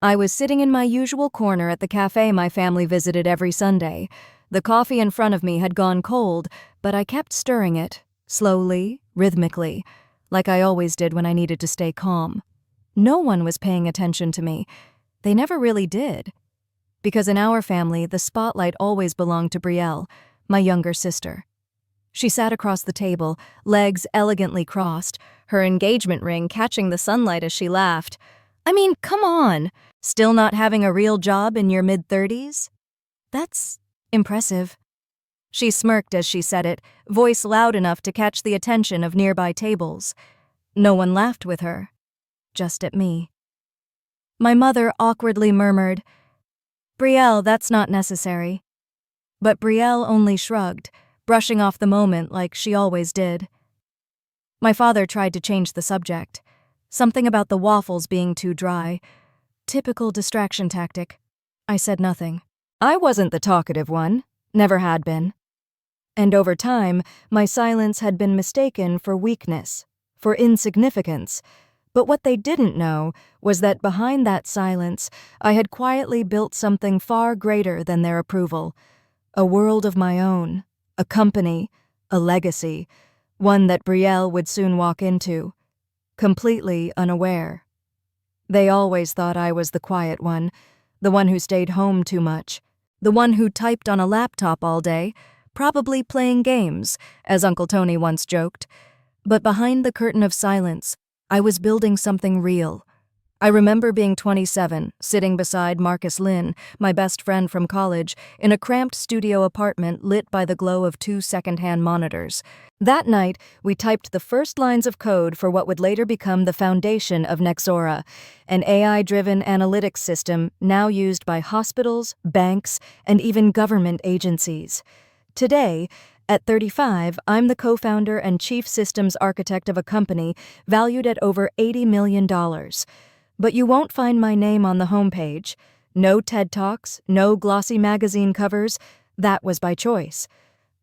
I was sitting in my usual corner at the cafe my family visited every Sunday. The coffee in front of me had gone cold, but I kept stirring it, slowly, rhythmically, like I always did when I needed to stay calm. No one was paying attention to me. They never really did. Because in our family, the spotlight always belonged to Brielle, my younger sister. She sat across the table, legs elegantly crossed, her engagement ring catching the sunlight as she laughed. I mean, come on! Still not having a real job in your mid-30s? That's impressive. She smirked as she said it, voice loud enough to catch the attention of nearby tables. No one laughed with her, just at me. My mother awkwardly murmured, "Brielle, that's not necessary." But Brielle only shrugged, brushing off the moment like she always did. My father tried to change the subject. Something about the waffles being too dry. Typical distraction tactic. I said nothing. I wasn't the talkative one, never had been. And over time, my silence had been mistaken for weakness, for insignificance. But what they didn't know was that behind that silence, I had quietly built something far greater than their approval. A world of my own, a company, a legacy, one that Brielle would soon walk into, completely unaware. They always thought I was the quiet one, the one who stayed home too much, the one who typed on a laptop all day, probably playing games, as Uncle Tony once joked. But behind the curtain of silence, I was building something real. I remember being 27, sitting beside Marcus Lynn, my best friend from college, in a cramped studio apartment lit by the glow of 2 secondhand monitors. That night, we typed the first lines of code for what would later become the foundation of Nexora, an AI-driven analytics system now used by hospitals, banks, and even government agencies. Today, at 35, I'm the co-founder and chief systems architect of a company valued at over $80 million. But you won't find my name on the homepage. No TED Talks, no glossy magazine covers. That was by choice.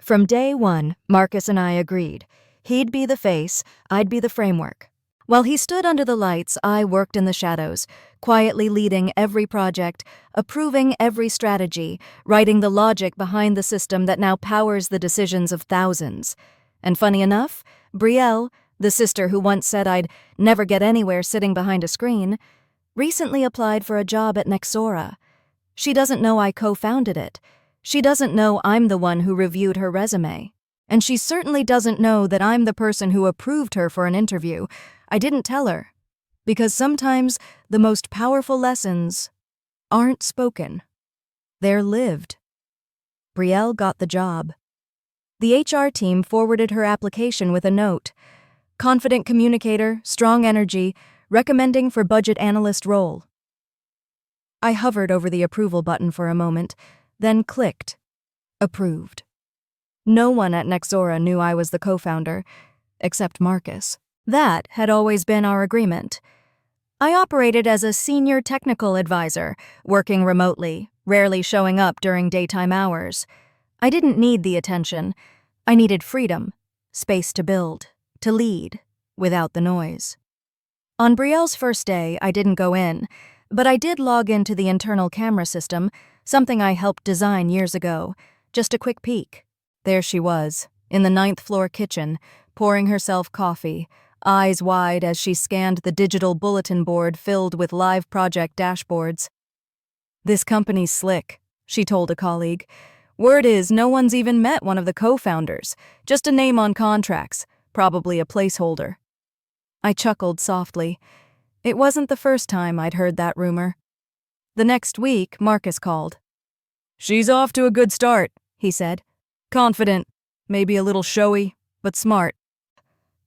From day one, Marcus and I agreed. He'd be the face, I'd be the framework. While he stood under the lights, I worked in the shadows, quietly leading every project, approving every strategy, writing the logic behind the system that now powers the decisions of thousands. And funny enough, Brielle, the sister who once said I'd never get anywhere sitting behind a screen, recently applied for a job at Nexora. She doesn't know I co-founded it. She doesn't know I'm the one who reviewed her resume. And she certainly doesn't know that I'm the person who approved her for an interview. I didn't tell her. Because sometimes the most powerful lessons aren't spoken. They're lived. Brielle got the job. The HR team forwarded her application with a note. Confident communicator, strong energy, recommending for budget analyst role. I hovered over the approval button for a moment, then clicked. Approved. No one at Nexora knew I was the co-founder, except Marcus. That had always been our agreement. I operated as a senior technical advisor, working remotely, rarely showing up during daytime hours. I didn't need the attention. I needed freedom, space to build, to lead, without the noise. On Brielle's first day, I didn't go in, but I did log into the internal camera system, something I helped design years ago. Just a quick peek. There she was, in the 9th floor kitchen, pouring herself coffee, eyes wide as she scanned the digital bulletin board filled with live project dashboards. "This company's slick," she told a colleague. "Word is no one's even met one of the co-founders, just a name on contracts. Probably a placeholder." I chuckled softly. It wasn't the first time I'd heard that rumor. The next week, Marcus called. "She's off to a good start," he said. "Confident, maybe a little showy, but smart."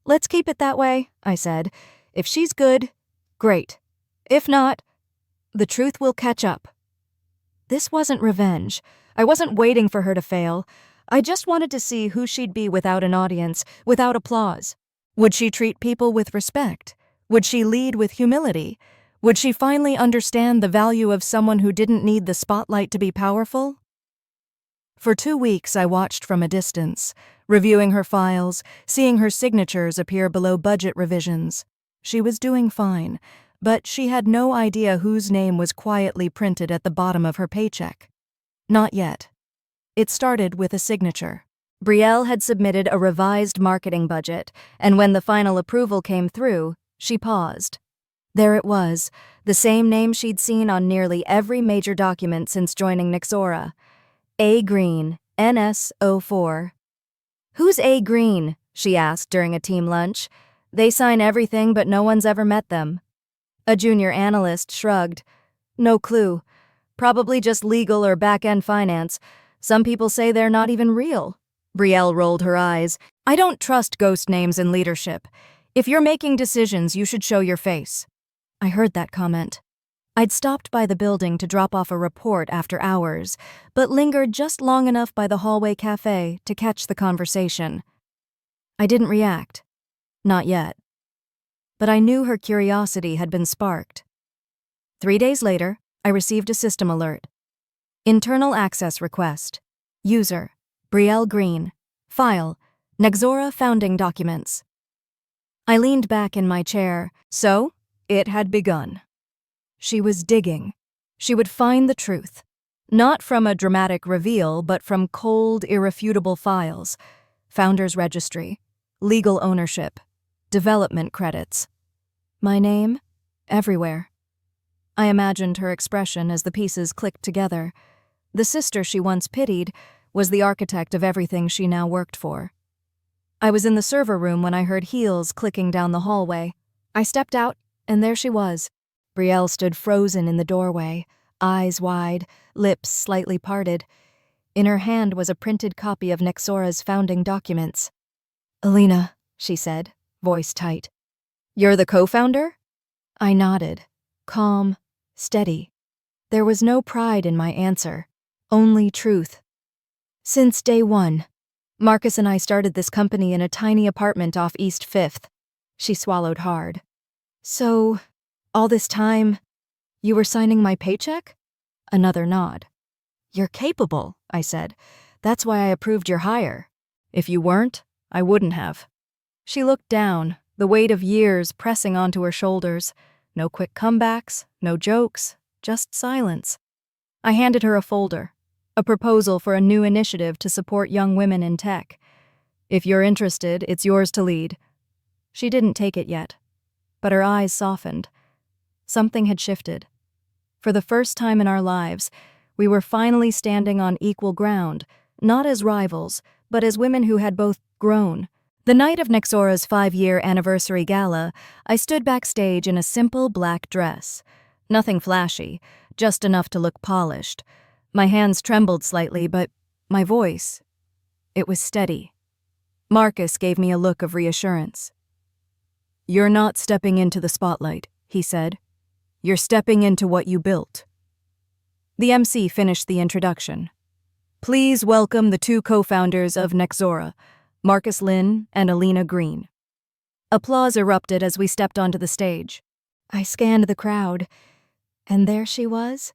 "Let's keep it that way," I said. "If she's good, great. If not, the truth will catch up." This wasn't revenge. I wasn't waiting for her to fail. I just wanted to see who she'd be without an audience, without applause. Would she treat people with respect? Would she lead with humility? Would she finally understand the value of someone who didn't need the spotlight to be powerful? For 2 weeks, I watched from a distance, reviewing her files, seeing her signatures appear below budget revisions. She was doing fine, But she had no idea whose name was quietly printed at the bottom of her paycheck. Not yet. It started with a signature. Brielle had submitted a revised marketing budget, and when the final approval came through, she paused. There it was, the same name she'd seen on nearly every major document since joining Nexora. A. Green, NS04. "Who's A. Green?" she asked during a team lunch. "They sign everything, but no one's ever met them." A junior analyst shrugged. "No clue. Probably just legal or back-end finance. Some people say they're not even real." Brielle rolled her eyes. "I don't trust ghost names in leadership. If you're making decisions, you should show your face." I heard that comment. I'd stopped by the building to drop off a report after hours, but lingered just long enough by the hallway cafe to catch the conversation. I didn't react. Not yet. But I knew her curiosity had been sparked. 3 days later, I received a system alert. Internal access request. User, Brielle Green. File, Nexora founding documents. I leaned back in my chair. So, it had begun. She was digging. She would find the truth. Not from a dramatic reveal, but from cold, irrefutable files. Founders registry, legal ownership, development credits. My name? Everywhere. I imagined her expression as the pieces clicked together. The sister she once pitied was the architect of everything she now worked for. I was in the server room when I heard heels clicking down the hallway. I stepped out, and there she was. Brielle stood frozen in the doorway, eyes wide, lips slightly parted. In her hand was a printed copy of Nexora's founding documents. "Alina," she said, voice tight. "You're the co-founder?" I nodded, calm, steady. There was no pride in my answer, only truth. "Since day one. Marcus and I started this company in a tiny apartment off East 5th. She swallowed hard. "So, all this time, you were signing my paycheck?" Another nod. "You're capable," I said. "That's why I approved your hire. If you weren't, I wouldn't have." She looked down, the weight of years pressing onto her shoulders. No quick comebacks, no jokes, just silence. I handed her a folder, a proposal for a new initiative to support young women in tech. "If you're interested, it's yours to lead." She didn't take it yet, but her eyes softened. Something had shifted. For the first time in our lives, we were finally standing on equal ground, not as rivals, but as women who had both grown. The night of Nexora's 5-year anniversary gala, I stood backstage in a simple black dress. Nothing flashy, just enough to look polished. My hands trembled slightly, but my voice, it was steady. Marcus gave me a look of reassurance. "You're not stepping into the spotlight," he said. "You're stepping into what you built." The MC finished the introduction. "Please welcome the 2 co-founders of Nexora, Marcus Lin and Alina Green." Applause erupted as we stepped onto the stage. I scanned the crowd, and there she was,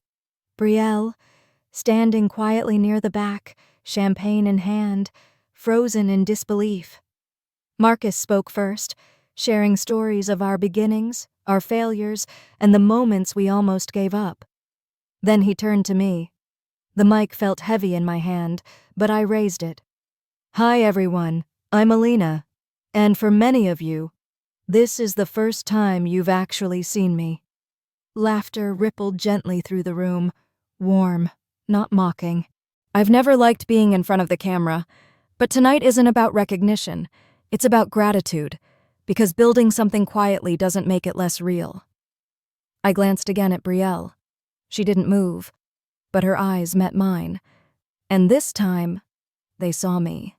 Brielle, standing quietly near the back, champagne in hand, frozen in disbelief. Marcus spoke first, sharing stories of our beginnings, our failures, and the moments we almost gave up. Then he turned to me. The mic felt heavy in my hand, but I raised it. "Hi everyone, I'm Alina, and for many of you, this is the first time you've actually seen me." Laughter rippled gently through the room, warm, not mocking. I've never liked being in front of the camera, but tonight isn't about recognition, it's about gratitude, because building something quietly doesn't make it less real. I glanced again at Brielle. She didn't move, but her eyes met mine, and this time, they saw me.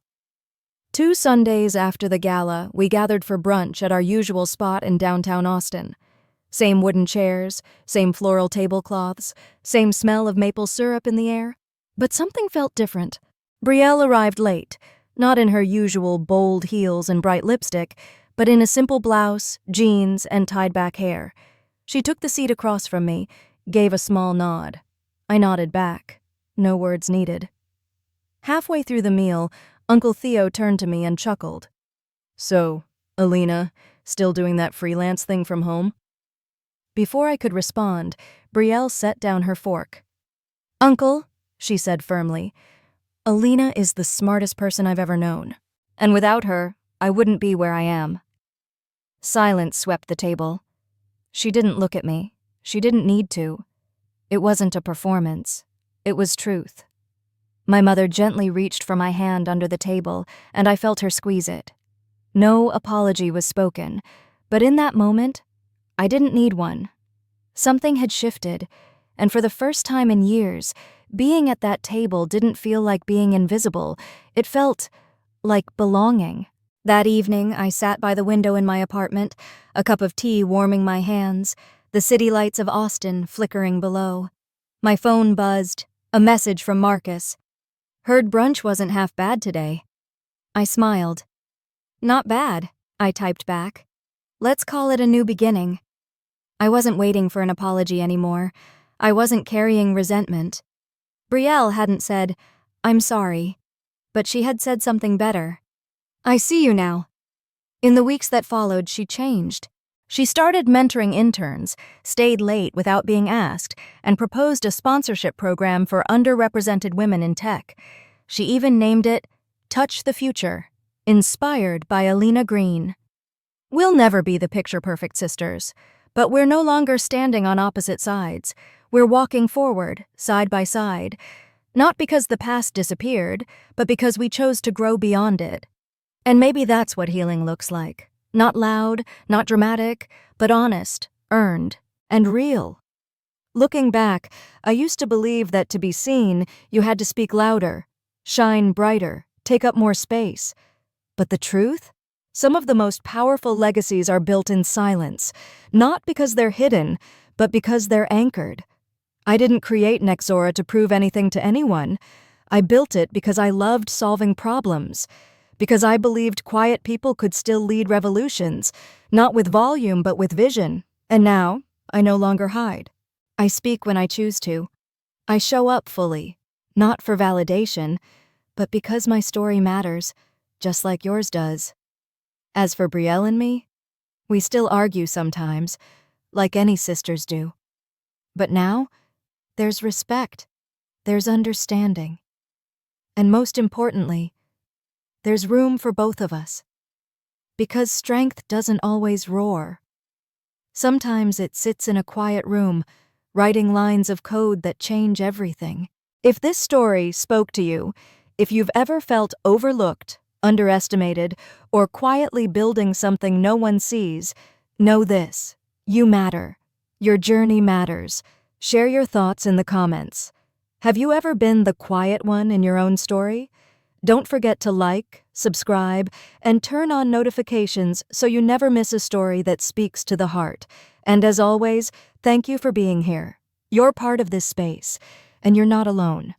2 Sundays after the gala, we gathered for brunch at our usual spot in downtown Austin. Same wooden chairs, same floral tablecloths, same smell of maple syrup in the air. But something felt different. Brielle arrived late, not in her usual bold heels and bright lipstick, but in a simple blouse, jeans, and tied-back hair. She took the seat across from me, gave a small nod. I nodded back. No words needed. Halfway through the meal, Uncle Theo turned to me and chuckled. "So, Alina, still doing that freelance thing from home?" Before I could respond, Brielle set down her fork. "Uncle," she said firmly, "Alina is the smartest person I've ever known. And without her, I wouldn't be where I am." Silence swept the table. She didn't look at me. She didn't need to. It wasn't a performance. It was truth. My mother gently reached for my hand under the table, and I felt her squeeze it. No apology was spoken, but in that moment, I didn't need one. Something had shifted, and for the first time in years, being at that table didn't feel like being invisible. It felt like belonging. That evening, I sat by the window in my apartment, a cup of tea warming my hands, the city lights of Austin flickering below. My phone buzzed, a message from Marcus. "Heard brunch wasn't half bad today." I smiled. "Not bad," I typed back. "Let's call it a new beginning." I wasn't waiting for an apology anymore. I wasn't carrying resentment. Brielle hadn't said, "I'm sorry," but she had said something better. "I see you now." In the weeks that followed, she changed. She started mentoring interns, stayed late without being asked, and proposed a sponsorship program for underrepresented women in tech. She even named it Touch the Future, inspired by Alina Green. We'll never be the picture-perfect sisters, but we're no longer standing on opposite sides. We're walking forward, side by side, not because the past disappeared, but because we chose to grow beyond it. And maybe that's what healing looks like. Not loud, not dramatic, but honest, earned, and real. Looking back, I used to believe that to be seen, you had to speak louder, shine brighter, take up more space. But the truth? Some of the most powerful legacies are built in silence, not because they're hidden, but because they're anchored. I didn't create Nexora to prove anything to anyone. I built it because I loved solving problems, because I believed quiet people could still lead revolutions, not with volume but with vision. And now, I no longer hide. I speak when I choose to. I show up fully, not for validation, but because my story matters, just like yours does. As for Brielle and me, we still argue sometimes, like any sisters do. But now, there's respect, there's understanding, and most importantly, there's room for both of us. Because strength doesn't always roar. Sometimes it sits in a quiet room, writing lines of code that change everything. If this story spoke to you, if you've ever felt overlooked, underestimated, or quietly building something no one sees, know this: you matter. Your journey matters. Share your thoughts in the comments. Have you ever been the quiet one in your own story? Don't forget to like, subscribe, and turn on notifications so you never miss a story that speaks to the heart. And as always, thank you for being here. You're part of this space, and you're not alone.